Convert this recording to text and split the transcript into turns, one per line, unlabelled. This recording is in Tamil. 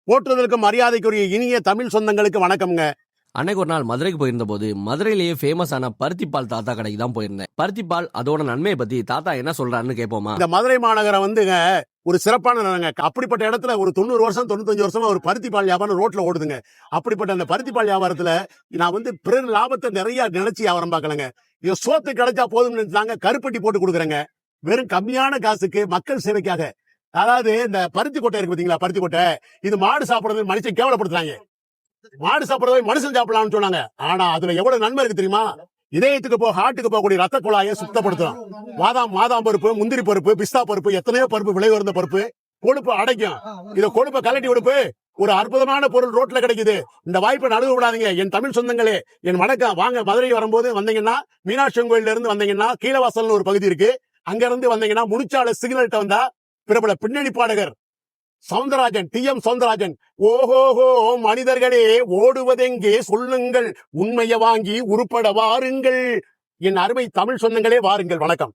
போற்றுதலுக்கு மரியாதைக்குரிய இனிய தமிழ் சொந்தங்களுக்கு வணக்கம்ங்க.
அன்னைக்கு ஒரு நாள் மதுரைக்கு போயிருந்த போது மதுரையிலேயே ஃபேமஸான பருத்திப்பால் தாத்தா கடைக்கு தான் போயிருந்தேன். பருத்திப்பால் அதோட நன்மையை பத்தி தாத்தா என்ன சொல்றாருன்னு கேட்போமா?
இந்த மதுரை மாநகரம் வந்துங்க ஒரு சிறப்பான நகரங்க. அப்படிப்பட்ட இடத்துல ஒரு 90 வருஷம் 95 வருஷமா ஒரு பருத்திப்பால் வியாபாரம் ரோட்ல ஓடுதுங்க. அப்படிப்பட்ட அந்த பருத்திப்பால் வியாபாரத்துல நான் பிறர் லாபத்தை நிறைய நினைச்சு வியாபாரம் பார்க்கலங்க. இது சோத்து கிடைச்சா போதும்னு நாங்க கருப்பட்டி போட்டு கொடுக்குறேங்க. வெறும் கம்மியான காசுக்கு மக்கள் சேவைக்காக. அதாவது இந்த பருத்தி கொட்டை இருக்கு பாத்தீங்களா, பருத்தி கொட்டை இது மாடு சாப்பிடுறது மனுஷன் கேவலப்படுத்துறாங்க. மாடு சாப்பிடுறதை மனுஷன் சாப்பிடலாம்னு சொன்னாங்க. ஆனா அதுல எவ்வளவு நன்மை இருக்கு தெரியுமா? இதயத்துக்கு ஹார்ட்டுக்கு போகக்கூடிய ரத்த குழாயை சுத்தப்படுத்தும். மாதாம் பருப்பு, முந்திரி பருப்பு, பிஸ்தா பருப்பு, எத்தனையோ பருப்பு, விலை உயர்ந்த பருப்பு, கொழுப்பு அடைக்கும். இத கொழுப்பை கலட்டி விடுப்பு ஒரு அற்புதமான பொருள் ரோட்ல கிடைக்குது. இந்த வாய்ப்பை நழுவ விடாதீங்க. என் தமிழ் சொந்தங்களே, என் வணக்கம். வாங்க, மதுரை வரும்போது வந்தீங்கன்னா மீனாட்சி கோயில்ல இருந்து வந்தீங்கன்னா கீழவாசல்னு ஒரு பகுதி இருக்கு. அங்க இருந்து வந்தீங்கன்னா முடிச்சால சிக்னல்ட்ட வந்தா பிரபல பின்னணி பாடகர் சவுந்தரராஜன், TM சவுந்தரராஜன், ஓஹோஹோ மனிதர்களே ஓடுவதெங்கே சொல்லுங்கள், உண்மையை வாங்கி உருப்பட வாருங்கள். என் அருமை தமிழ் சொந்தங்களே வாருங்கள். வணக்கம்.